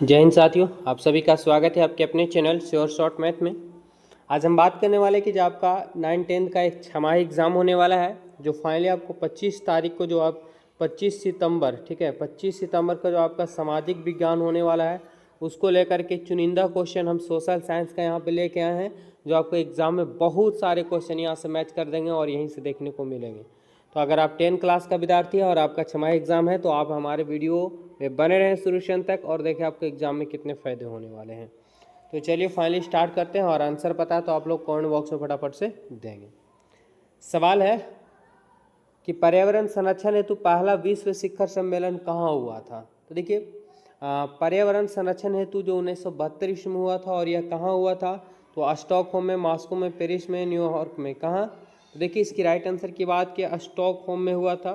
जय हिंद साथियों, आप सभी का स्वागत है आपके अपने चैनल श्योर शॉर्ट मैथ में। आज हम बात करने वाले कि जो आपका 9-10 का एक छमाही एग्ज़ाम होने वाला है, जो फाइनली आपको 25 तारीख को, जो आप 25 सितंबर, ठीक है, 25 सितंबर का जो आपका सामाजिक विज्ञान होने वाला है, उसको लेकर के चुनिंदा क्वेश्चन हम सोशल साइंस का यहाँ पे लेके आए हैं, जो आपको एग्ज़ाम में बहुत सारे क्वेश्चन यहाँ से मैच कर देंगे और यहीं से देखने को मिलेंगे। तो अगर आप 10 क्लास का विद्यार्थी हैं और आपका छमाही एग्ज़ाम है तो आप हमारे वीडियो में बने रहें शुरू से अंत तक और देखें आपको एग्ज़ाम में कितने फ़ायदे होने वाले हैं। तो चलिए फाइनली स्टार्ट करते हैं, और आंसर पता है तो आप लोग कमेंट बॉक्स में फटाफट से देंगे। सवाल है कि पर्यावरण संरक्षण हेतु पहला विश्व शिखर सम्मेलन कहाँ हुआ था। तो देखिए, पर्यावरण संरक्षण हेतु जो 1972 में हुआ था, और यह कहाँ हुआ था, तो स्टॉकहोम में, मॉस्को में, पेरिस में, न्यूयॉर्क में, कहाँ। तो देखिए इसकी राइट आंसर की बात की स्टॉकहोम में हुआ था,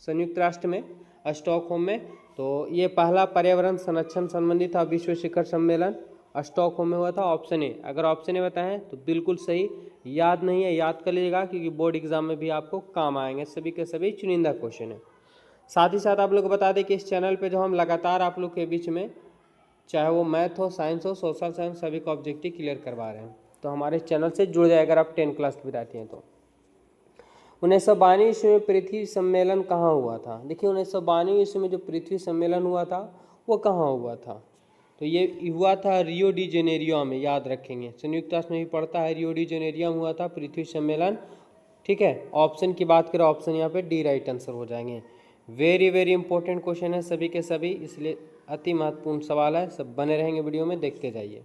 संयुक्त राष्ट्र में, स्टॉकहोम में। तो ये पहला पर्यावरण संरक्षण संबंधी था विश्व शिखर सम्मेलन, स्टॉकहोम में हुआ था। ऑप्शन ए, अगर ऑप्शन ए बताएं तो बिल्कुल सही। याद नहीं है, याद कर लीजिएगा, क्योंकि बोर्ड एग्जाम में भी आपको काम आएंगे, सभी के सभी चुनिंदा क्वेश्चन है। साथ ही साथ आप लोग बता दें कि इस चैनल पे जो हम लगातार आप लोग के बीच में, चाहे वो मैथ हो, साइंस हो, सोशल साइंस, सभी का ऑब्जेक्टिव क्लियर करवा रहे हैं। तो हमारे चैनल से जुड़ जाए अगर आप 10 क्लास के विद्यार्थी हैं तो। 1992 ईस्वी में पृथ्वी सम्मेलन कहाँ हुआ था। देखिए 1992 ईस्वी में जो पृथ्वी सम्मेलन हुआ था वो कहाँ हुआ था, तो ये हुआ था रियो डी जेनेरियो में, याद रखेंगे, संयुक्त राष्ट्र में भी पड़ता है, रियो डी जेनेरियो में हुआ था पृथ्वी सम्मेलन, ठीक है। ऑप्शन की बात करें, ऑप्शन यहाँ पे डी राइट आंसर हो जाएंगे। वेरी वेरी इंपॉर्टेंट क्वेश्चन है सभी के सभी, इसलिए अति महत्वपूर्ण सवाल है, सब बने रहेंगे वीडियो में, देखते जाइए।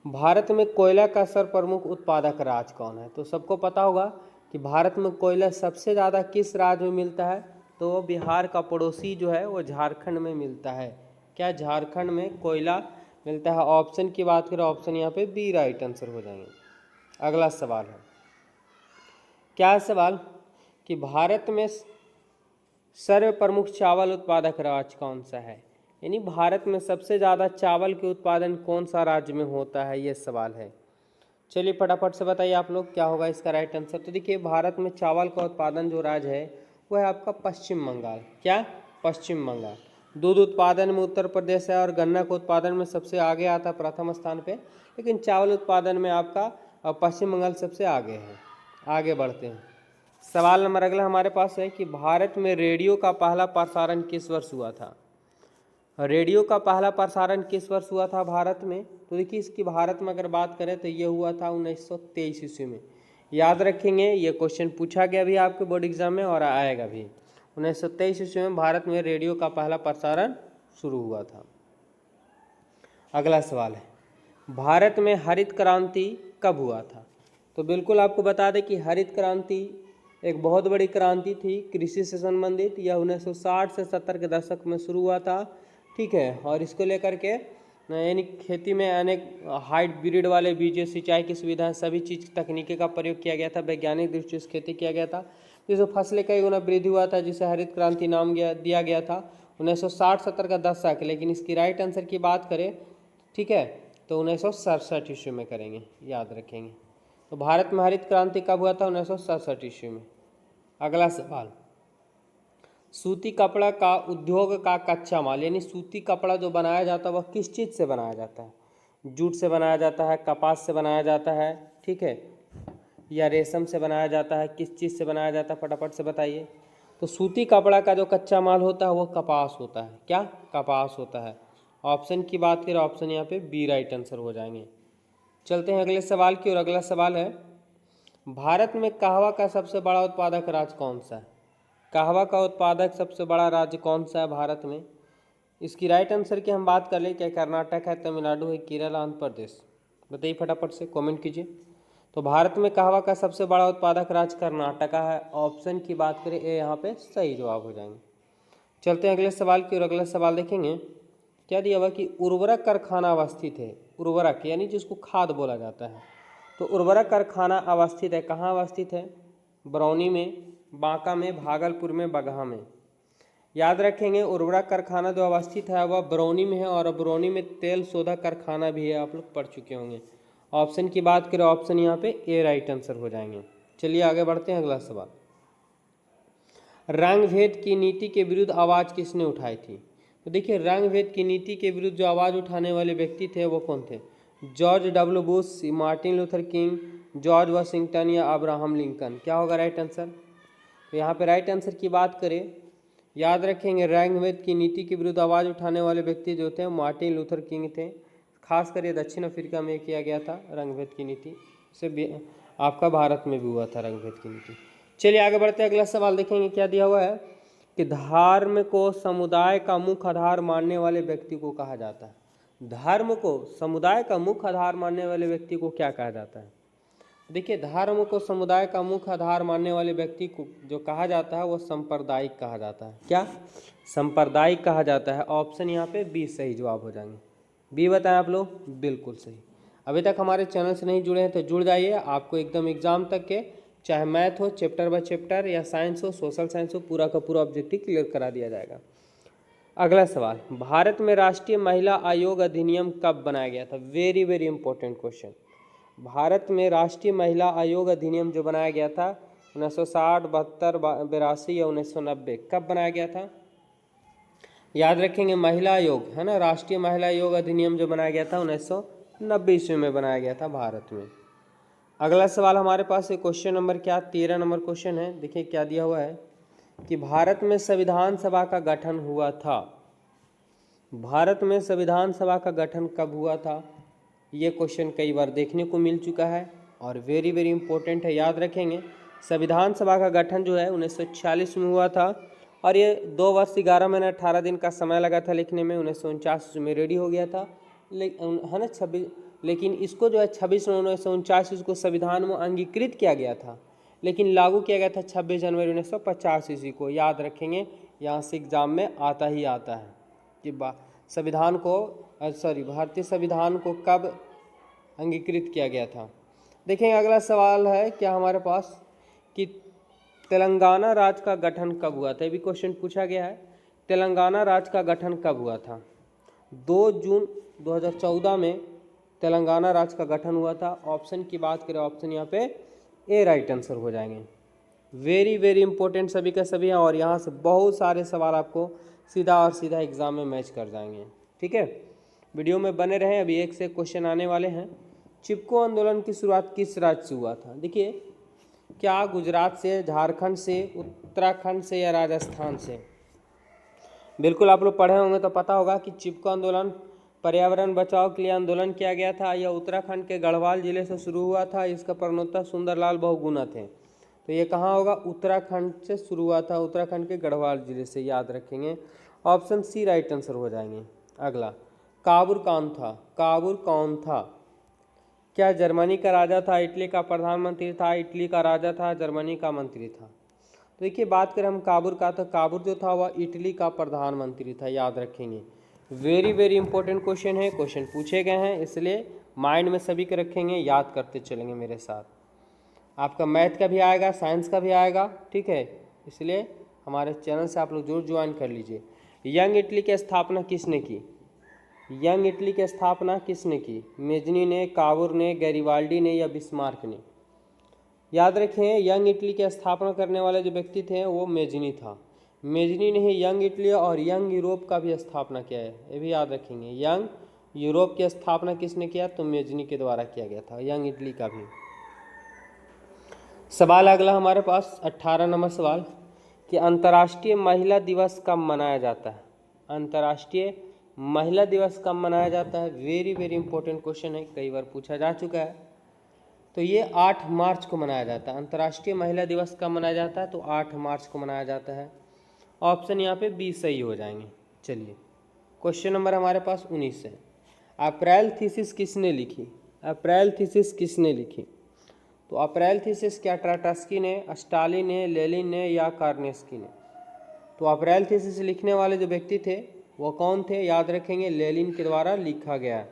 भारत में कोयला का सर्वप्रमुख उत्पादक राज्य कौन है। तो सबको पता होगा कि भारत में कोयला सबसे ज़्यादा किस राज्य में मिलता है, तो वो बिहार का पड़ोसी जो है वो झारखंड में मिलता है। क्या झारखंड में कोयला मिलता है। ऑप्शन की बात करें, ऑप्शन यहाँ पे बी राइट आंसर हो जाएंगे। अगला सवाल है, क्या है सवाल कि भारत में सर्वप्रमुख चावल उत्पादक राज्य कौन सा है, यानी भारत में सबसे ज़्यादा चावल के उत्पादन कौन सा राज्य में होता है, ये सवाल है। चलिए फटाफट से बताइए आप लोग क्या होगा इसका राइट आंसर। तो देखिए भारत में चावल का उत्पादन जो राज्य है वो है आपका पश्चिम बंगाल। क्या, पश्चिम बंगाल। दूध उत्पादन में उत्तर प्रदेश है, और गन्ना के उत्पादन में सबसे आगे आता है प्रथम स्थान पे, लेकिन चावल उत्पादन में आपका पश्चिम बंगाल सबसे आगे है। आगे बढ़ते हैं, सवाल नंबर अगला हमारे पास है कि भारत में रेडियो का पहला प्रसारण किस वर्ष हुआ था। रेडियो का पहला प्रसारण किस वर्ष हुआ था भारत में। तो देखिए इसकी भारत में अगर बात करें तो ये हुआ था 1923 ईस्वी में। याद रखेंगे, ये क्वेश्चन पूछा गया भी आपके बोर्ड एग्जाम में और आएगा भी। 1923 ईस्वी में भारत में रेडियो का पहला प्रसारण शुरू हुआ था। अगला सवाल है, भारत में हरित क्रांति कब हुआ था। तो बिल्कुल आपको बता दें कि हरित क्रांति एक बहुत बड़ी क्रांति थी कृषि से संबंधित। यह 1960 से 70 के दशक में शुरू हुआ था, ठीक है। और इसको लेकर के यानी खेती में अनेक हाइब्रिड वाले बीज, सिंचाई की सुविधा, सभी चीज़ तकनीकी का प्रयोग किया गया था, वैज्ञानिक दृष्टि से खेती किया गया था, जिससे फसलें कई गुना वृद्धि हुआ था, जिसे हरित क्रांति नाम दिया गया था 1960-70 का दशक। लेकिन इसकी राइट आंसर की बात करें, ठीक है, तो 1967 ईस्वी में करेंगे, याद रखेंगे। तो भारत में हरित क्रांति कब हुआ था, 1967 ईस्वी में। अगला सवाल, सूती कपड़ा का उद्योग का कच्चा माल, यानी सूती कपड़ा जो बनाया जाता है वह किस चीज़ से बनाया जाता है। जूट से बनाया जाता है, कपास से बनाया जाता है, ठीक है, या रेशम से बनाया जाता है, किस चीज़ से बनाया जाता है, फटाफट से बताइए। तो सूती कपड़ा का जो कच्चा माल होता है वो कपास होता है। क्या, कपास होता है। ऑप्शन की बात करें, ऑप्शन यहाँ पे बी राइट आंसर हो जाएंगे। चलते हैं अगले सवाल की ओर। अगला सवाल है, भारत में कहवा का सबसे बड़ा उत्पादक राज्य कौन सा है। कहवा का उत्पादक सबसे बड़ा राज्य कौन सा है भारत में। इसकी राइट आंसर की हम बात कर लें, क्या कर्नाटक है, तमिलनाडु है, केरल, आंध्र प्रदेश, बताइए फटाफट से कमेंट कीजिए। तो भारत में कहवा का सबसे बड़ा उत्पादक राज्य कर्नाटका है। ऑप्शन की बात करें, ए यहाँ पे सही जवाब हो जाएंगे। चलते हैं अगले सवाल की ओर। अगला सवाल देखेंगे, क्या दिया हुआ कि उर्वरक कारखाना अवस्थित है। उर्वरक यानी जिसको खाद बोला जाता है, तो उर्वरक कारखाना अवस्थित है, कहाँ अवस्थित है, बरौनी में, बांका में, भागलपुर में, बगहा में। याद रखेंगे उर्वरक कारखाना जो अवस्थित है वह बरौनी में है, और बरौनी में तेल शोधक कारखाना भी है, आप लोग पढ़ चुके होंगे। ऑप्शन की बात करें, ऑप्शन यहाँ पे ए राइट आंसर हो जाएंगे। चलिए आगे बढ़ते हैं। अगला सवाल, रंग भेद की नीति के विरुद्ध आवाज़ किसने उठाई थी। तो देखिए रंग भेद की नीति के विरुद्ध जो आवाज़ उठाने वाले व्यक्ति थे वो कौन थे? George W Bush, Martin Luther king, George Washington या अब्राहम लिंकन। क्या होगा राइट आंसर? तो यहाँ पे राइट आंसर की बात करें, याद रखेंगे रंग भेद की नीति के विरुद्ध आवाज़ उठाने वाले व्यक्ति जो थे मार्टिन लूथर किंग थे। खासकर ये दक्षिण अफ्रीका में किया गया था रंग भेद की नीति से, आपका भारत में भी हुआ था रंग भेद की नीति। चलिए आगे बढ़ते हैं, अगला सवाल देखेंगे क्या दिया हुआ है कि धर्म को समुदाय का मुख्य आधार मानने वाले व्यक्ति को कहा जाता है। धर्म को समुदाय का मुख्य आधार मानने वाले व्यक्ति को क्या कहा जाता है? देखिए धर्म को समुदाय का मुख्य आधार मानने वाले व्यक्ति को जो कहा जाता है वो सांप्रदायिक कहा जाता है। क्या? सांप्रदायिक कहा जाता है। ऑप्शन यहाँ पे बी सही जवाब हो जाएंगे। बी बताएं आप लोग, बिल्कुल सही। अभी तक हमारे चैनल से नहीं जुड़े हैं तो जुड़ जाइए, आपको एकदम एग्जाम तक के चाहे मैथ हो चैप्टर बाय चैप्टर या साइंस हो सोशल साइंस हो पूरा का पूरा ऑब्जेक्टिव क्लियर करा दिया जाएगा। अगला सवाल, भारत में राष्ट्रीय महिला आयोग अधिनियम कब बनाया गया था? Very very important question. Bharat में राष्ट्रीय महिला आयोग अधिनियम जो बनाया गया था 1960, 72, 82 या 1990, कब बनाया गया था? याद रखेंगे महिला आयोग है ना, राष्ट्रीय महिला आयोग अधिनियम जो बनाया गया था 1990 ईस्वी में बनाया गया था भारत में। अगला सवाल हमारे पास है क्वेश्चन नंबर क्या 13 नंबर क्वेश्चन है। देखिए क्या दिया हुआ है कि भारत में संविधान सभा का गठन हुआ था। भारत में संविधान सभा का गठन कब हुआ था? ये क्वेश्चन कई बार देखने को मिल चुका है और वेरी वेरी इंपॉर्टेंट है, याद रखेंगे। संविधान सभा का गठन जो है 1946 में हुआ था और ये 2 वर्ष 11 महीने 18 दिन का समय लगा था लिखने में। 1949 में रेडी हो गया था है ना 26, लेकिन इसको जो है 26 नवंबर 1949 इसको संविधान में अंगीकृत किया गया था, लेकिन लागू किया गया था 26 जनवरी 1950 ईस्वी को। याद रखेंगे यहाँ से एग्जाम में आता ही आता है कि संविधान को भारतीय संविधान को कब अंगीकृत किया गया था। देखेंगे अगला सवाल है क्या हमारे पास कि तेलंगाना राज्य का गठन कब हुआ था? ये भी क्वेश्चन पूछा गया है। तेलंगाना राज्य का गठन कब हुआ था? 2 जून 2014 में तेलंगाना राज्य का गठन हुआ था। ऑप्शन की बात करें, ऑप्शन यहाँ पे ए राइट आंसर हो जाएंगे। वेरी वेरी इंपॉर्टेंट सभी का सभी हैं और यहाँ से बहुत सारे सवाल आपको सीधा और सीधा एग्जाम में मैच कर जाएंगे। ठीक है, वीडियो में बने रहें, अभी एक से क्वेश्चन आने वाले हैं। चिपको आंदोलन की शुरुआत किस राज्य से हुआ था? देखिए क्या गुजरात से, झारखंड से, उत्तराखंड से या राजस्थान से? बिल्कुल आप लोग पढ़े होंगे तो पता होगा कि चिपको आंदोलन पर्यावरण बचाव के लिए आंदोलन किया गया था। यह उत्तराखंड के गढ़वाल जिले से शुरू हुआ था। इसका प्रणेता सुंदरलाल बहुगुणा थे। तो ये कहाँ होगा? उत्तराखंड से शुरू हुआ था, उत्तराखंड के गढ़वाल जिले से, याद रखेंगे। ऑप्शन सी राइट आंसर हो जाएंगे। अगला, काबुर कौन था? काबुर कौन था? क्या जर्मनी का राजा था, इटली का प्रधानमंत्री था, इटली का राजा था, जर्मनी का मंत्री था? तो देखिए बात करें हम काबुर का, तो काबुर जो था वह इटली का प्रधानमंत्री था, याद रखेंगे। वेरी वेरी इंपॉर्टेंट क्वेश्चन है, क्वेश्चन पूछे गए हैं इसलिए माइंड में सभी के रखेंगे, याद करते चलेंगे मेरे साथ। आपका मैथ का भी आएगा, साइंस का भी आएगा, ठीक है, इसलिए हमारे चैनल से आप लोग जरूर ज्वाइन कर लीजिए। यंग इटली की स्थापना किसने की? यंग इटली की स्थापना किसने की? मेजनी ने, काबुर ने, गैरिबाल्डी ने या बिस्मार्क ने? याद रखें यंग इटली की स्थापना करने वाले जो व्यक्ति थे वो मेजनी था। मेजनी ने ही यंग इटली और यंग यूरोप का भी स्थापना किया है, ये भी याद रखेंगे। यंग यूरोप की स्थापना किसने किया? तो मेजनी के द्वारा किया गया था, यंग इटली का भी। सवाल अगला हमारे पास 18 नंबर सवाल कि अंतर्राष्ट्रीय महिला दिवस कब मनाया जाता है? अंतर्राष्ट्रीय महिला दिवस कब मनाया जाता है? वेरी वेरी इंपॉर्टेंट क्वेश्चन है, कई बार पूछा जा चुका है। तो ये 8 मार्च को मनाया जाता है। अंतर्राष्ट्रीय महिला दिवस कब मनाया जाता है? तो 8 मार्च को मनाया जाता है। ऑप्शन यहाँ पे बी सही हो जाएंगे। चलिए क्वेश्चन नंबर हमारे पास 19 है। अप्रैल थीसिस किसने लिखी? अप्रैल थीसिस किसने लिखी? तो अप्रैल थीसिस क्या ट्राटस्की ने, स्टालिन ने, लेनिन ने या कार्नेस्की ने? तो अप्रैल थीसिस लिखने वाले जो व्यक्ति थे वो कौन थे? याद रखेंगे लेनिन के द्वारा लिखा गया।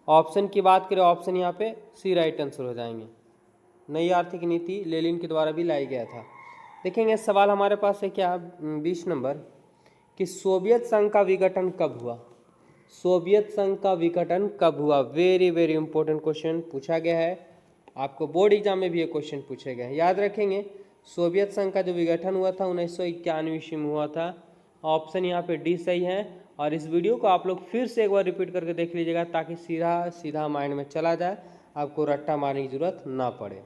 ऑप्शन की बात करें, ऑप्शन यहाँ पे सी राइट आंसर हो जाएंगे। नई आर्थिक नीति लेनिन के द्वारा भी लाई गया था। देखेंगे सवाल हमारे पास है क्या 20 नंबर कि सोवियत संघ का विघटन कब हुआ? सोवियत संघ का विघटन कब हुआ? वेरी वेरी इंपॉर्टेंट क्वेश्चन पूछा गया है, आपको बोर्ड एग्जाम में भी ये क्वेश्चन पूछे गए हैं, याद रखेंगे। सोवियत संघ का जो विघटन हुआ था 1991 ईस्वी में हुआ था। ऑप्शन यहाँ पे डी सही है। और इस वीडियो को आप लोग फिर से एक बार रिपीट करके देख लीजिएगा ताकि सीधा सीधा माइंड में चला जाए, आपको रट्टा मारने की जरूरत ना पड़े।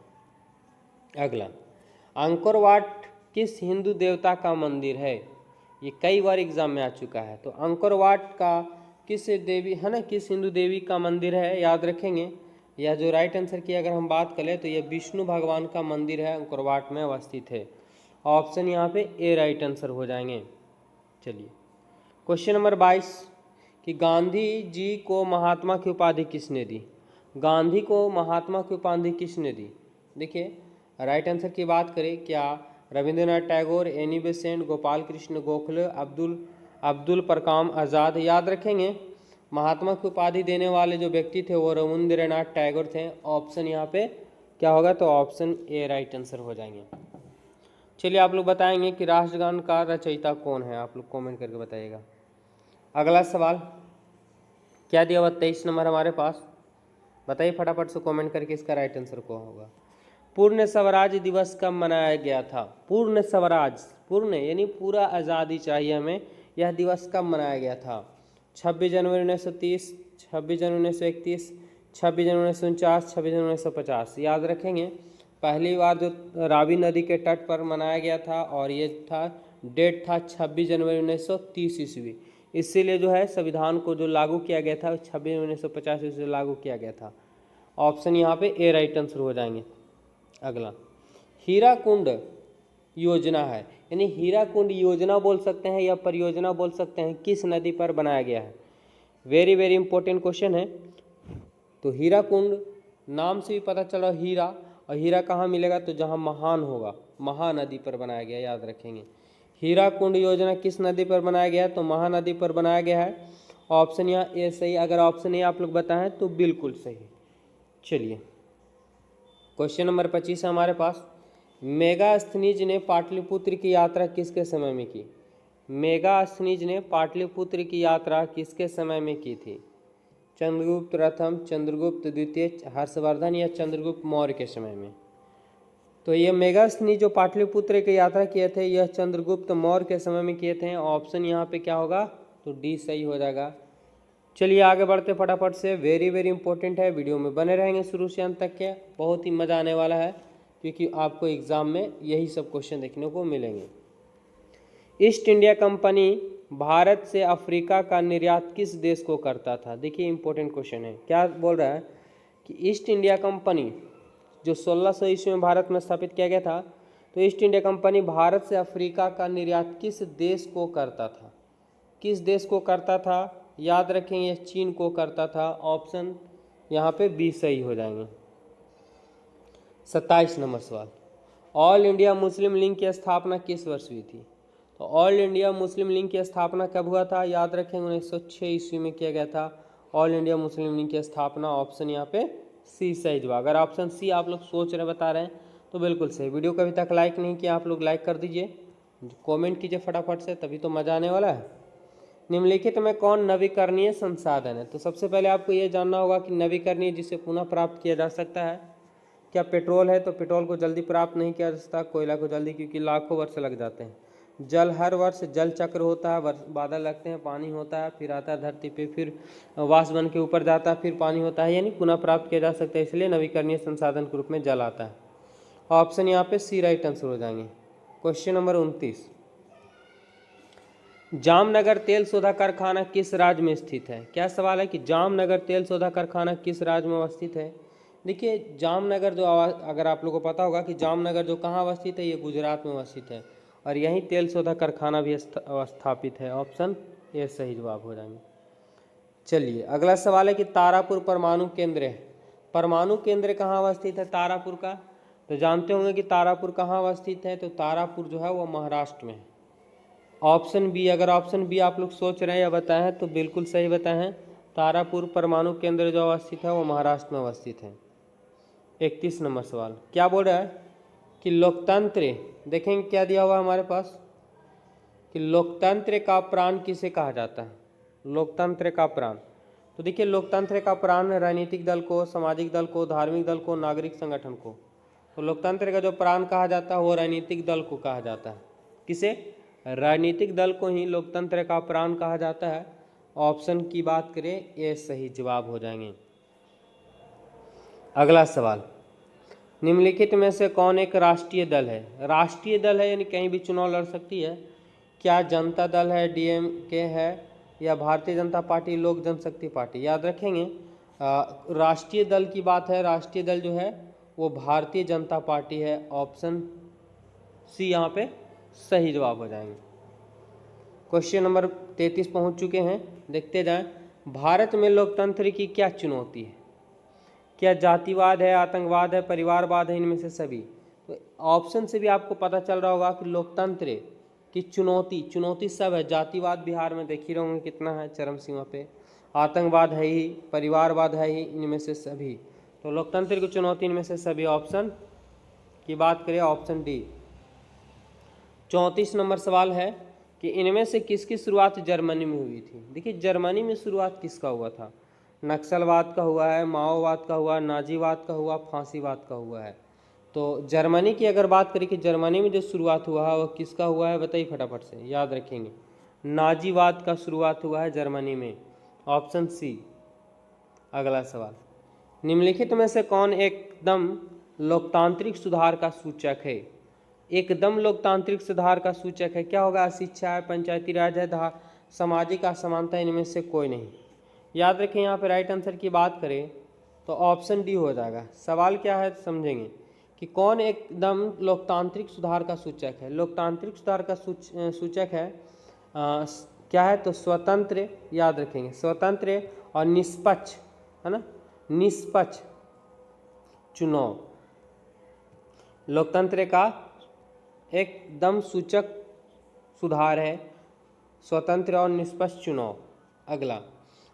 अगला, अंकोर वाट किस हिंदू देवता का मंदिर है? ये कई बार एग्जाम में आ चुका है। तो अंकोर वाट का किस देवी है ना, किस हिंदू देवी का मंदिर है, याद रखेंगे। यह जो राइट आंसर की अगर हम बात करें तो यह विष्णु भगवान का मंदिर है, अंकोर वाट में अवस्थित है। ऑप्शन यहाँ पे ए राइट आंसर हो जाएंगे। चलिए क्वेश्चन नंबर 22 कि गांधी जी को महात्मा की उपाधि किसने दी? गांधी को महात्मा की उपाधि किसने दी? देखिए राइट आंसर की बात करें, क्या रविंद्रनाथ टैगोर, एनी बेसेंट, गोपाल कृष्ण गोखले, अब्दुल परकाम आज़ाद? याद रखेंगे महात्मा की उपाधि देने वाले जो व्यक्ति थे वो रविंद्रनाथ टैगोर थे। ऑप्शन यहाँ पे क्या होगा? तो ऑप्शन ए राइट आंसर हो जाएंगे। चलिए आप लोग बताएंगे कि राष्ट्रगान का रचयिता कौन है, आप लोग कमेंट करके बताइएगा। अगला सवाल क्या दिया हुआ 23 नंबर हमारे पास, बताइए फटाफट से कमेंट करके इसका राइट आंसर कौन होगा। पूर्ण स्वराज दिवस कब मनाया गया था? पूर्ण स्वराज, पूर्ण यानी पूरा आज़ादी चाहिए हमें, यह दिवस कब मनाया गया था? 26 जनवरी 1930, 26 जनवरी 1931, 26 जनवरी 1949, 26 जनवरी 1950? याद रखेंगे पहली बार जो रावी नदी के तट पर मनाया गया था और ये था डेट था 26 जनवरी 1930 ईस्वी। इसीलिए जो है संविधान को जो लागू किया गया था 26 जनवरी 1950 ईस्वी से लागू किया गया था। ऑप्शन यहाँ पे ए राइट आंसर हो जाएंगे। अगला, हीराकुंड योजना है, यानी हीराकुंड योजना बोल सकते हैं या परियोजना बोल सकते हैं, किस नदी पर बनाया गया है? वेरी वेरी इंपॉर्टेंट क्वेश्चन है। तो हीराकुंड नाम से भी पता चला हीरा, और हीरा कहाँ मिलेगा? तो जहाँ महान होगा, महानदी पर बनाया गया, याद रखेंगे। हीराकुंड योजना किस नदी पर बनाया गया है? तो महानदी पर बनाया गया है। ऑप्शन यहाँ ए सही। अगर ऑप्शन ए आप लोग बताएं तो बिल्कुल सही। चलिए क्वेश्चन नंबर 25 है हमारे पास, मेगास्थनीज ने पाटलिपुत्र की यात्रा किसके समय में की? मेगास्थनीज ने पाटलिपुत्र की यात्रा किसके समय में की थी? चंद्रगुप्त प्रथम, चंद्रगुप्त द्वितीय, हर्षवर्धन या चंद्रगुप्त मौर्य के समय में? तो ये मेगास्थनीज जो पाटलिपुत्र की यात्रा किए थे यह चंद्रगुप्त मौर्य के समय में किए थे। ऑप्शन यहाँ पे क्या होगा? तो डी सही हो जाएगा। चलिए आगे बढ़ते फटाफट से, वेरी वेरी इंपॉर्टेंट है, वीडियो में बने रहेंगे शुरू से अंत तक के, बहुत ही मज़ा आने वाला है क्योंकि आपको एग्ज़ाम में यही सब क्वेश्चन देखने को मिलेंगे। ईस्ट इंडिया कंपनी भारत से अफ्रीका का निर्यात किस देश को करता था? देखिए इंपॉर्टेंट क्वेश्चन है, क्या बोल रहा है कि ईस्ट इंडिया कंपनी जो 1600 ईस्वी में भारत में स्थापित किया गया था, तो ईस्ट इंडिया कंपनी भारत से अफ्रीका का निर्यात किस देश को करता था? किस देश को करता था? याद रखेंगे चीन को करता था। ऑप्शन यहाँ पे बी सही हो जाएंगे। 27 नंबर सवाल, ऑल इंडिया मुस्लिम लीग की स्थापना किस वर्ष हुई थी? तो ऑल इंडिया मुस्लिम लीग की स्थापना कब हुआ था? याद रखेंगे 1906 ईस्वी में किया गया था ऑल इंडिया मुस्लिम लीग की स्थापना। ऑप्शन यहाँ पे सी सही जवाब। अगर ऑप्शन सी आप लोग सोच रहे बता रहे हैं तो बिल्कुल सही। वीडियो को अभी तक लाइक नहीं किया आप लोग लाइक कर दीजिए, कमेंट कीजिए फटाफट से, तभी तो मज़ा आने वाला है। निम्नलिखित में कौन नवीकरणीय संसाधन है? तो सबसे पहले आपको ये जानना होगा कि नवीकरणीय जिसे पुनः प्राप्त किया जा सकता है, क्या पेट्रोल है? तो पेट्रोल को जल्दी प्राप्त नहीं किया जा सकता, कोयला को जल्दी, क्योंकि लाखों वर्ष लग जाते हैं। जल हर वर्ष जल चक्र होता है, बादल लगते हैं, पानी होता है, फिर आता है धरती पे, फिर वाष्प बन के ऊपर जाता है, फिर पानी होता है, यानी पुनः प्राप्त किया जा सकता है, इसलिए नवीकरणीय संसाधन के रूप में जल आता है। ऑप्शन यहाँ पे सी राइट आंसर हो जाएंगे। क्वेश्चन नंबर 29, जामनगर तेल शोधा कारखाना किस राज्य में स्थित है? क्या सवाल है कि जामनगर तेल शोधा कारखाना किस राज्य में अवस्थित है? देखिए जामनगर जो अगर आप लोगों को पता होगा कि जामनगर जो कहाँ अवस्थित है, ये गुजरात में अवस्थित है, और यहीं तेल शोधा कारखाना भी स्थापित है। ऑप्शन ए सही जवाब हो जाएंगे। चलिए अगला सवाल है कि तारापुर परमाणु केंद्र है, परमाणु केंद्र कहाँ अवस्थित है तारापुर का? तो जानते होंगे कि तारापुर कहाँ अवस्थित है, तो तारापुर जो है वो महाराष्ट्र में है। ऑप्शन बी, अगर ऑप्शन बी आप लोग सोच रहे हैं या बताएं हैं तो बिल्कुल सही बताएं हैं, तारापुर परमाणु केंद्र जो अवस्थित है वो महाराष्ट्र में अवस्थित है। 31 नंबर सवाल क्या बोल रहा है कि लोकतंत्र, देखेंगे क्या दिया हुआ हमारे पास कि लोकतंत्र का प्राण किसे कहा जाता है? लोकतंत्र का प्राण, तो देखिए लोकतंत्र का प्राण राजनीतिक दल को, सामाजिक दल को, धार्मिक दल को, नागरिक संगठन को। तो लोकतंत्र का जो प्राण कहा जाता है वो राजनीतिक दल को कहा जाता है। किसे? राजनीतिक दल को ही लोकतंत्र का प्राण कहा जाता है। ऑप्शन की बात करें, ये सही जवाब हो जाएंगे। अगला सवाल, निम्नलिखित में से कौन एक राष्ट्रीय दल है? राष्ट्रीय दल है यानी कहीं भी चुनाव लड़ सकती है। क्या जनता दल है, डीएमके है, या भारतीय जनता पार्टी, लोक जनशक्ति पार्टी? याद रखेंगे, राष्ट्रीय दल की बात है। राष्ट्रीय दल जो है वो भारतीय जनता पार्टी है। ऑप्शन सी यहाँ पे सही जवाब हो जाएंगे। क्वेश्चन नंबर 33 पहुंच चुके हैं, देखते जाएं। भारत में लोकतंत्र की क्या चुनौती है? क्या जातिवाद है, आतंकवाद है, परिवारवाद है, इनमें से सभी? तो ऑप्शन से भी आपको पता चल रहा होगा कि लोकतंत्र की चुनौती सब है। जातिवाद बिहार में देख ही रहोगे कितना है, चरम सीमा पे। आतंकवाद है ही, परिवारवाद है ही, इनमें से सभी। तो लोकतंत्र की चुनौती इनमें से सभी। ऑप्शन की बात करें, ऑप्शन डी। 34 नंबर सवाल है कि इनमें से किसकी शुरुआत जर्मनी में हुई थी? देखिए, जर्मनी में शुरुआत किसका हुआ था? नक्सलवाद का हुआ है, माओवाद का हुआ, नाजीवाद का हुआ, फांसीवाद का हुआ है। तो जर्मनी की अगर बात करें कि जर्मनी में जो शुरुआत हुआ है वह किसका हुआ है, बताइए फटाफट से, याद रखेंगे। नाजीवाद का शुरुआत हुआ है जर्मनी में। Option C. अगला सवाल, निम्नलिखित में से कौन एकदम लोकतांत्रिक सुधार का सूचक है? एकदम लोकतांत्रिक सुधार का सूचक है, क्या होगा? शिक्षा है, पंचायती राज है, सामाजिक असमानता, इनमें से कोई नहीं। याद रखें, यहाँ पे राइट आंसर की बात करें तो ऑप्शन डी हो जाएगा। सवाल क्या है समझेंगे कि कौन एकदम लोकतांत्रिक सुधार का सूचक है। लोकतांत्रिक सुधार का सूचक है क्या है? तो स्वतंत्र, याद रखेंगे, स्वतंत्र और निष्पक्ष, है ना, निष्पक्ष चुनाव लोकतंत्र का एकदम सूचक सुधार है, स्वतंत्र और निष्पक्ष चुनाव। अगला,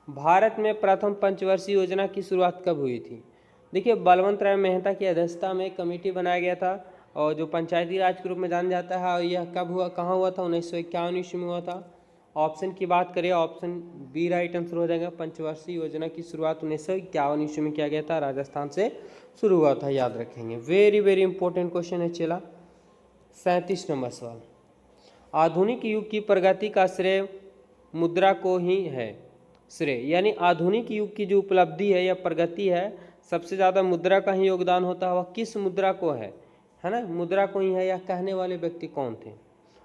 भारत में प्रथम पंचवर्षीय योजना की शुरुआत कब हुई थी? देखिए, बलवंत राय मेहता की अध्यक्षता में कमेटी बनाया गया था और जो पंचायती राज के रूप में जाना जाता है, और यह कब हुआ, कहाँ हुआ था? 1951 ईस्वी में हुआ था। ऑप्शन की बात करें, ऑप्शन बी राइट आंसर हो जाएगा। पंचवर्षीय योजना की शुरुआत 1951 ईस्वी में किया गया था, राजस्थान से शुरू हुआ था, याद रखेंगे। वेरी वेरी इंपॉर्टेंट क्वेश्चन है चला। 37 नंबर सवाल, आधुनिक युग की प्रगति का श्रेय मुद्रा को ही है। श्रेय यानी आधुनिक युग की जो उपलब्धि है या प्रगति है, सबसे ज़्यादा मुद्रा का ही योगदान होता है। वह किस मुद्रा को है ना, मुद्रा को ही है। यह कहने वाले व्यक्ति कौन थे?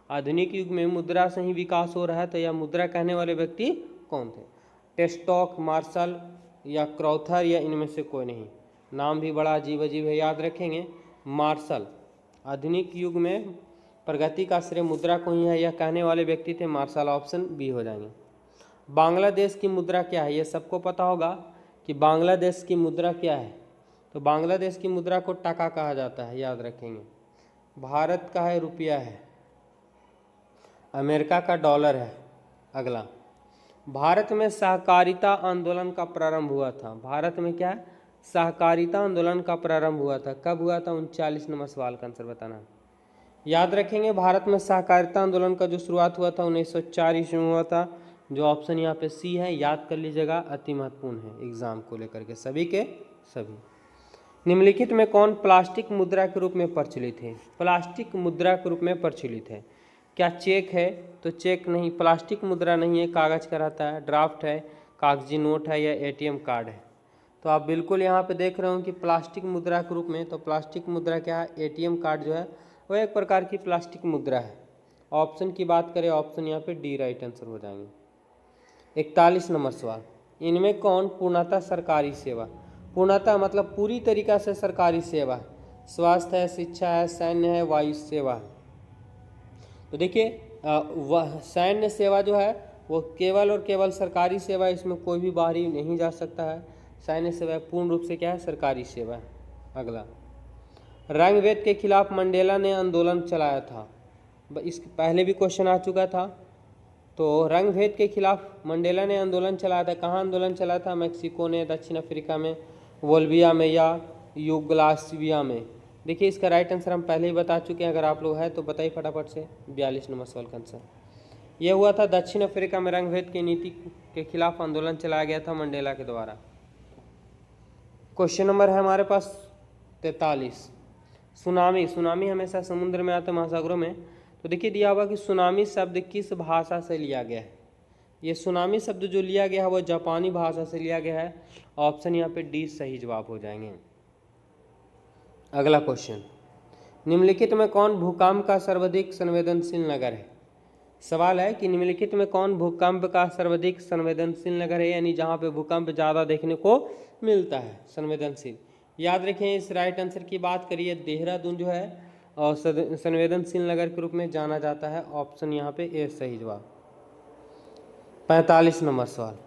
आधुनिक युग में मुद्रा से ही विकास हो रहा है, तो यह मुद्रा कहने वाले व्यक्ति कौन थे? टेस्टॉक, मार्शल या क्रॉथर, या इनमें से कोई नहीं। नाम भी बड़ा अजीब अजीब है, याद रखेंगे। मार्शल, आधुनिक युग में प्रगति का श्रेय मुद्रा को ही है, यह कहने वाले व्यक्ति थे मार्शल। ऑप्शन बी हो जाएंगे। बांग्लादेश की मुद्रा क्या है? ये सबको पता होगा कि बांग्लादेश की मुद्रा क्या है। तो बांग्लादेश की मुद्रा को टका कहा जाता है, याद रखेंगे। भारत का है रुपया है, अमेरिका का डॉलर है। अगला, भारत में सहकारिता आंदोलन का प्रारंभ हुआ था। भारत में क्या है? सहकारिता आंदोलन का प्रारंभ हुआ था। कब हुआ था? 39 नंबर सवाल का आंसर बताना। याद रखेंगे, भारत में सहकारिता आंदोलन का जो शुरुआत हुआ था 1904 ईस्वी में हुआ था। जो ऑप्शन यहाँ पे सी है, याद कर लीजिएगा, अति महत्वपूर्ण है एग्जाम को लेकर के, सभी के सभी। निम्नलिखित में कौन प्लास्टिक मुद्रा के रूप में प्रचलित है? प्लास्टिक मुद्रा के रूप में प्रचलित है। क्या चेक है? तो चेक नहीं, प्लास्टिक मुद्रा नहीं है, कागज का रहता है। ड्राफ्ट है, कागजी नोट है, या एटीएम कार्ड है? तो आप बिल्कुल यहाँ पे देख रहे हो कि प्लास्टिक मुद्रा के रूप में, तो प्लास्टिक मुद्रा क्या है? एटीएम कार्ड जो है वह एक प्रकार की प्लास्टिक मुद्रा है। ऑप्शन की बात करें, ऑप्शन यहाँ पे डी राइट आंसर हो जाएंगे। 41 नंबर सवाल, इनमें कौन पूर्णतः सरकारी सेवा? पूर्णतः मतलब पूरी तरीका से सरकारी सेवा है। स्वास्थ्य है, शिक्षा है, सैन्य है, वायु सेवा है। तो देखिए, वह सैन्य सेवा जो है वो केवल और केवल सरकारी सेवा है, इसमें कोई भी बाहरी नहीं जा सकता है। सैन्य सेवा पूर्ण रूप से क्या है? सरकारी सेवा है। अगला, रंगभेद के खिलाफ मंडेला ने आंदोलन चलाया था। इसके पहले भी क्वेश्चन आ चुका था। तो रंगभेद के खिलाफ मंडेला ने आंदोलन चलाया था। कहाँ आंदोलन चलाया था? मैक्सिको ने, दक्षिण अफ्रीका में, बोल्विया में, या युगोस्लाविया में? देखिए, इसका राइट आंसर हम पहले ही बता चुके हैं। अगर आप लोग हैं तो बताइए फटाफट से। 42 नंबर सवाल का आंसर यह हुआ था, दक्षिण अफ्रीका में रंगभेद की नीति के खिलाफ आंदोलन चलाया गया था मंडेला के द्वारा। क्वेश्चन नंबर है हमारे पास 43, सुनामी। सुनामी हमेशा समुद्र में आते, महासागरों में। तो देखिए दिया हुआ कि सुनामी शब्द किस भाषा से लिया गया है। ये सुनामी शब्द जो लिया गया है वो जापानी भाषा से लिया गया है। ऑप्शन यहाँ पे डी सही जवाब हो जाएंगे। अगला क्वेश्चन, निम्नलिखित में कौन भूकंप का सर्वाधिक संवेदनशील नगर है। सवाल है कि निम्नलिखित में कौन भूकंप का सर्वाधिक संवेदनशील नगर है, यानी जहाँ पे भूकंप ज़्यादा देखने को मिलता है संवेदनशील। याद रखें इस राइट आंसर की बात करिए, देहरादून जो है और संवेदनशील नगर के रूप में जाना जाता है। ऑप्शन यहाँ पे ए सही जवाब। 45 नंबर सवाल,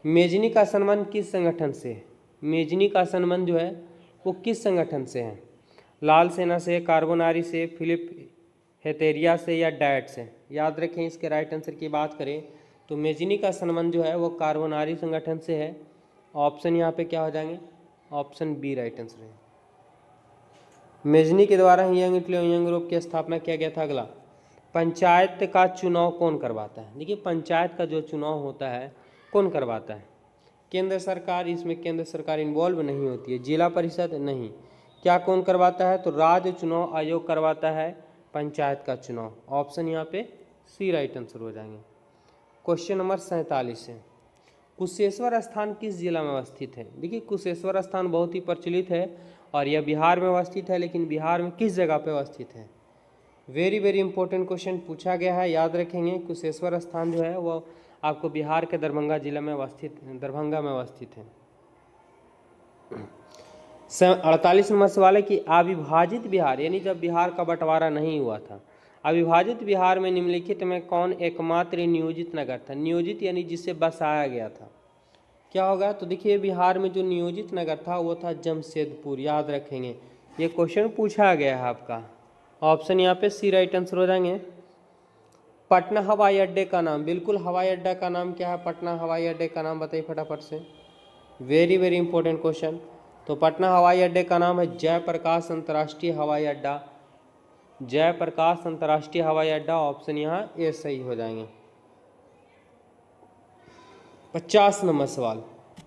मेजनी का संबंध किस संगठन से है। मेजनी का संबंध जो है वो किस संगठन से है। लाल सेना से, कार्बोनारी से, फिलिप हेतेरिया से या डायट से। याद रखें इसके राइट आंसर की बात करें तो मेजनी का संबंध जो है वो कार्बोनारी संगठन से है। ऑप्शन यहाँ पे क्या हो जाएंगे, ऑप्शन बी राइट आंसर है। मेजनी के द्वारा ही यंग इटली और यंग ग्रुप की स्थापना किया गया था। अगला, पंचायत का चुनाव कौन करवाता है। देखिए पंचायत का जो चुनाव होता है कौन करवाता है। केंद्र सरकार, इसमें केंद्र सरकार इन्वॉल्व नहीं होती है। जिला परिषद नहीं, क्या कौन करवाता है तो राज्य चुनाव आयोग करवाता है पंचायत का चुनाव। ऑप्शन यहाँ पे सी राइट आंसर हो जाएंगे। क्वेश्चन नंबर 47 है, कुशेश्वर स्थान किस जिला में अवस्थित है। देखिए कुशेश्वर स्थान बहुत ही प्रचलित है और यह बिहार में अवस्थित है, लेकिन बिहार में किस जगह पे अवस्थित है। वेरी वेरी इंपॉर्टेंट क्वेश्चन पूछा गया है, याद रखेंगे। कुशेश्वर स्थान जो है वो आपको बिहार के दरभंगा जिला में अवस्थित, दरभंगा में अवस्थित है। 48 नंबर सवाल है कि अविभाजित बिहार, यानी जब बिहार का बंटवारा नहीं हुआ था, अविभाजित बिहार में निम्नलिखित में कौन एकमात्र नियोजित नगर था। नियोजित यानी जिसे बसाया गया था, क्या होगा तो देखिए बिहार में जो नियोजित नगर था वो था जमशेदपुर। याद रखेंगे ये क्वेश्चन पूछा गया है आपका। ऑप्शन यहाँ पे सी राइट आंसर हो जाएंगे। पटना हवाई अड्डे का नाम, बिल्कुल हवाई अड्डा का नाम क्या है, पटना हवाई अड्डे का नाम बताइए फटाफट से। Very very important question. तो पटना हवाई अड्डे का नाम है जयप्रकाश अंतर्राष्ट्रीय हवाई अड्डा। जयप्रकाश अंतर्राष्ट्रीय हवाई अड्डा, ऑप्शन यहाँ ए सही हो जाएंगे। 50 नंबर सवाल,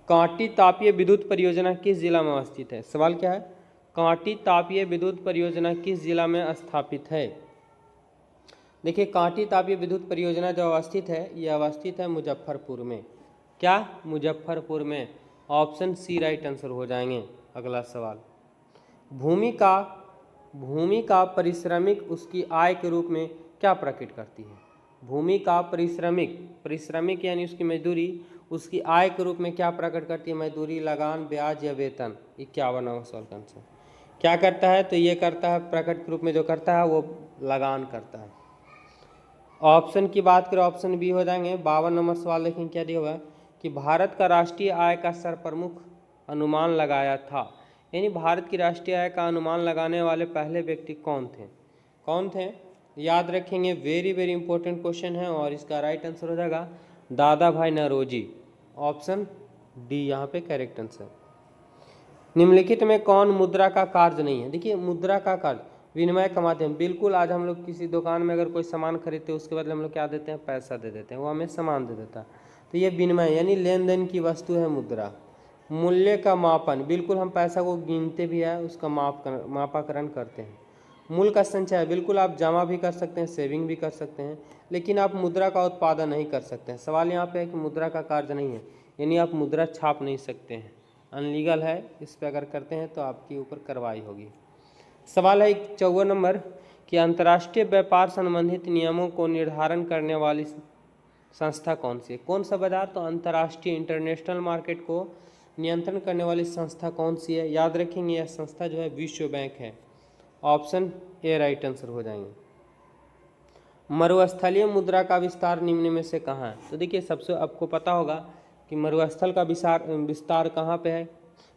कांटी तापीय विद्युत परियोजना किस जिला में अवस्थित है। सवाल क्या है, कांटी तापीय विद्युत परियोजना किस जिला में स्थापित है। देखिए कांटी तापीय विद्युत परियोजना जो अवस्थित है ये अवस्थित है मुजफ्फरपुर में। क्या, मुजफ्फरपुर में। ऑप्शन सी राइट आंसर हो जाएंगे। अगला सवाल, भूमि का परिश्रमिक उसकी आय के रूप में क्या प्रकट करती है। भूमि का परिश्रमिक यानी उसकी मजदूरी उसकी आय के रूप में क्या प्रकट करती है। मजदूरी, लगान, ब्याज या वेतन। 51वां सवाल का आंसर क्या करता है तो ये करता है प्रकट के रूप में जो करता है वो लगान करता है। ऑप्शन की बात करें ऑप्शन बी हो जाएंगे। 52 नंबर सवाल देखें क्या दिया हुआ है कि भारत का राष्ट्रीय आय का सर्वप्रमुख अनुमान लगाया था, यानी भारत की राष्ट्रीय आय का अनुमान लगाने वाले पहले व्यक्ति कौन थे। याद रखेंगे वेरी वेरी इंपॉर्टेंट क्वेश्चन है और इसका राइट आंसर हो जाएगा दादा भाई नौरोजी। ऑप्शन डी यहाँ पे करेक्ट आंसर। निम्नलिखित में कौन मुद्रा का कार्य नहीं है। देखिए मुद्रा का कार्य विनिमय का माध्यम, बिल्कुल। आज हम लोग किसी दुकान में अगर कोई सामान खरीदते हैं उसके बदले हम लोग क्या देते हैं, पैसा दे देते हैं, वो हमें सामान दे देता है। तो ये विनिमय यानी लेन देन की वस्तु है मुद्रा। मूल्य का मापन, बिल्कुल हम पैसा को गिनते भी है, उसका मापाकरण करते हैं। मूल्य का संचय, बिल्कुल आप जमा भी कर सकते हैं, सेविंग भी कर सकते हैं, लेकिन आप मुद्रा का उत्पादन नहीं कर सकते हैं। सवाल यहाँ पे है कि मुद्रा का कार्य नहीं है, यानी आप मुद्रा छाप नहीं सकते हैं, अनलीगल है। इस पर अगर करते हैं तो आपके ऊपर कार्रवाई होगी। सवाल है 54 नंबर कि अंतर्राष्ट्रीय व्यापार संबंधित नियमों को निर्धारण करने वाली संस्था कौन सी है। कौन सा बाजार, तो अंतर्राष्ट्रीय इंटरनेशनल मार्केट को नियंत्रण करने वाली संस्था कौन सी है। याद रखेंगे यह संस्था जो है विश्व बैंक है। ऑप्शन ए राइट आंसर हो जाएंगे। मरुस्थलीय मुद्रा का विस्तार निम्न में से कहाँ है। तो देखिए सबसे आपको पता होगा कि मरुस्थल का विस्तार कहाँ पे है,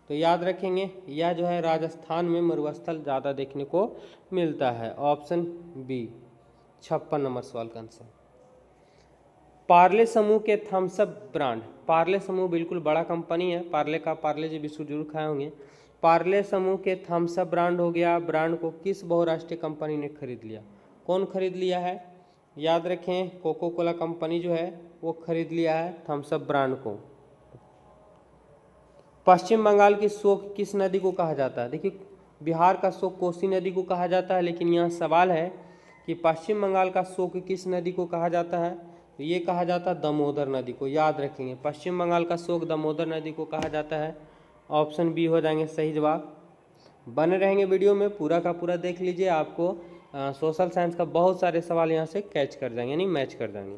तो याद रखेंगे यह जो है राजस्थान में मरुस्थल ज़्यादा देखने को मिलता है। ऑप्शन बी 56 नंबर सवाल का आंसर। पार्ले समूह के थम्स अप ब्रांड, पार्ले समूह बिल्कुल बड़ा कंपनी है, पार्ले का पार्ले जी बिस्कुट जरूर खाए होंगे। पार्ले समूह के थम्स अप ब्रांड हो गया, ब्रांड को किस बहुराष्ट्रीय कंपनी ने खरीद लिया। कौन खरीद लिया है, याद रखें कोको कोला कंपनी जो है वो खरीद लिया है थम्स अप ब्रांड को। पश्चिम बंगाल की शोक किस नदी को कहा जाता है। देखिए बिहार का शोक कोसी नदी को कहा जाता है, लेकिन यहाँ सवाल है कि पश्चिम बंगाल का शोक किस नदी को कहा जाता है, तो ये कहा जाता है दामोदर नदी को। याद रखेंगे, पश्चिम बंगाल का शोक दामोदर नदी को कहा जाता है। ऑप्शन बी हो जाएंगे सही जवाब। बने रहेंगे वीडियो में, पूरा का पूरा देख लीजिए, आपको सोशल साइंस का बहुत सारे सवाल यहाँ से कैच कर जाएंगे, यानी मैच कर जाएंगे।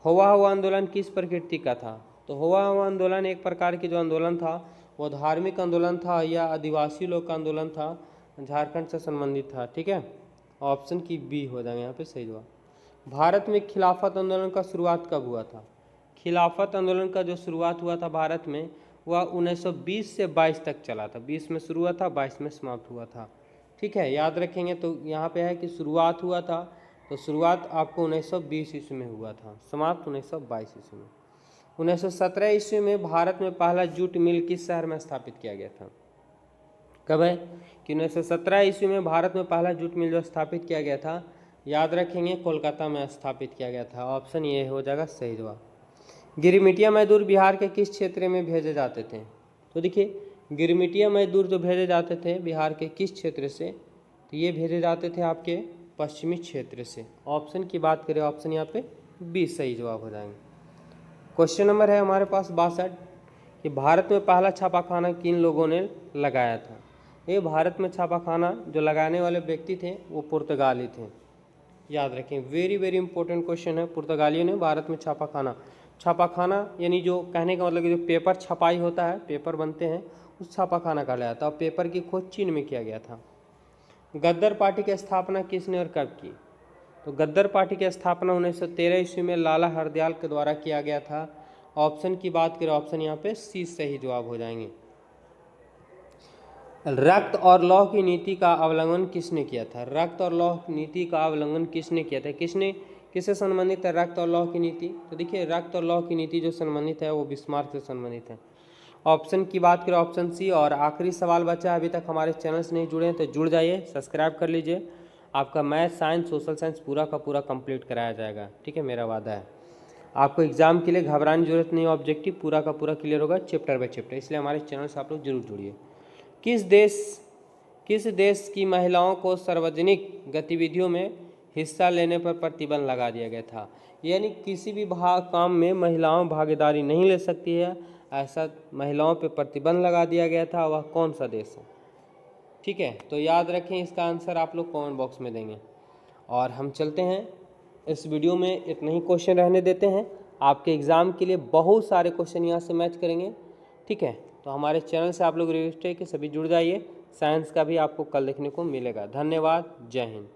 हुआ हुआ आंदोलन किस प्रकृति का था, तो हुआ हुआ आंदोलन एक प्रकार की जो आंदोलन था वो धार्मिक आंदोलन था या आदिवासी लोग का आंदोलन था, झारखंड से संबंधित था। ठीक है, ऑप्शन की बी हो जाएंगे यहाँ पे सही जवाब। भारत में खिलाफत आंदोलन का शुरुआत कब हुआ था, खिलाफत आंदोलन का जो शुरुआत हुआ था भारत में वह 1920 से 22 तक चला था। 20 में शुरू हुआ था, 22 में समाप्त हुआ था। ठीक है, याद रखेंगे। तो यहाँ पे है कि शुरुआत हुआ था, तो शुरुआत आपको 1920 ईस्वी में हुआ था, समाप्त 1922 ईस्वी में। 1917 ईस्वी में भारत में पहला जूट मिल किस शहर में स्थापित किया गया था। कब है कि 1917 ईस्वी में भारत में पहला जूट मिल जो स्थापित किया गया था, याद रखेंगे, कोलकाता में स्थापित किया गया था। ऑप्शन ये हो जाएगा सही जवाब। गिरिमिटिया मजदूर बिहार के किस क्षेत्र में भेजे जाते थे, तो देखिए गिरिमिटिया मजदूर जो भेजे जाते थे बिहार के किस क्षेत्र से, तो ये भेजे जाते थे आपके पश्चिमी क्षेत्र से। ऑप्शन की बात करें, ऑप्शन यहाँ पे बी सही जवाब हो जाएंगे। क्वेश्चन नंबर है हमारे पास 62 कि भारत में पहला छापाखाना किन लोगों ने लगाया था। ये भारत में छापाखाना जो लगाने वाले व्यक्ति थे वो पुर्तगाली थे। याद रखें, वेरी वेरी इंपॉर्टेंट क्वेश्चन है। पुर्तगालियों ने भारत में छापाखाना यानी जो कहने का मतलब कि जो पेपर छपाई होता है, पेपर बनते हैं, उस छापाखाना कहलाया था। और पेपर की खोज चीन में किया गया था। गद्दर पार्टी की स्थापना किसने और कब की, तो गद्दर पार्टी की स्थापना 1913 ईस्वी में लाला हरदयाल के द्वारा किया गया था। ऑप्शन की बात करें, ऑप्शन यहाँ पे सी सही जवाब हो जाएंगे। रक्त और लौह की नीति का अवलंबन किसने किया था, रक्त और लौह नीति का अवलंबन किसने किया था, किससे संबंधित है रक्त और लौह की नीति, तो देखिए रक्त और लौह की नीति जो संबंधित है वो बिस्मार्क से संबंधित है। ऑप्शन की बात करें, ऑप्शन सी। और आखिरी सवाल बचा है, अभी तक हमारे चैनल से नहीं जुड़े हैं तो जुड़ जाइए, सब्सक्राइब कर लीजिए। आपका मैथ, साइंस, सोशल साइंस पूरा का पूरा कंप्लीट कराया जाएगा। ठीक है, मेरा वादा है। आपको एग्जाम के लिए घबराने की जरूरत नहीं, ऑब्जेक्टिव पूरा का पूरा क्लियर होगा चैप्टर बाय चैप्टर, इसलिए हमारे चैनल से आप लोग जरूर जुड़िए। किस देश की महिलाओं को सार्वजनिक गतिविधियों में हिस्सा लेने पर प्रतिबंध लगा दिया गया था, यानी किसी भी काम में महिलाओं भागीदारी नहीं ले सकती है, ऐसा महिलाओं पर प्रतिबंध लगा दिया गया था। वह कौन सा देश है, ठीक है, तो याद रखें, इसका आंसर आप लोग कमेंट बॉक्स में देंगे। और हम चलते हैं, इस वीडियो में इतना ही क्वेश्चन रहने देते हैं। आपके एग्ज़ाम के लिए बहुत सारे क्वेश्चन यहाँ से मैच करेंगे। ठीक है, तो हमारे चैनल से आप लोग रजिस्टर के सभी जुड़ जाइए। साइंस का भी आपको कल देखने को मिलेगा। धन्यवाद, जय हिंद।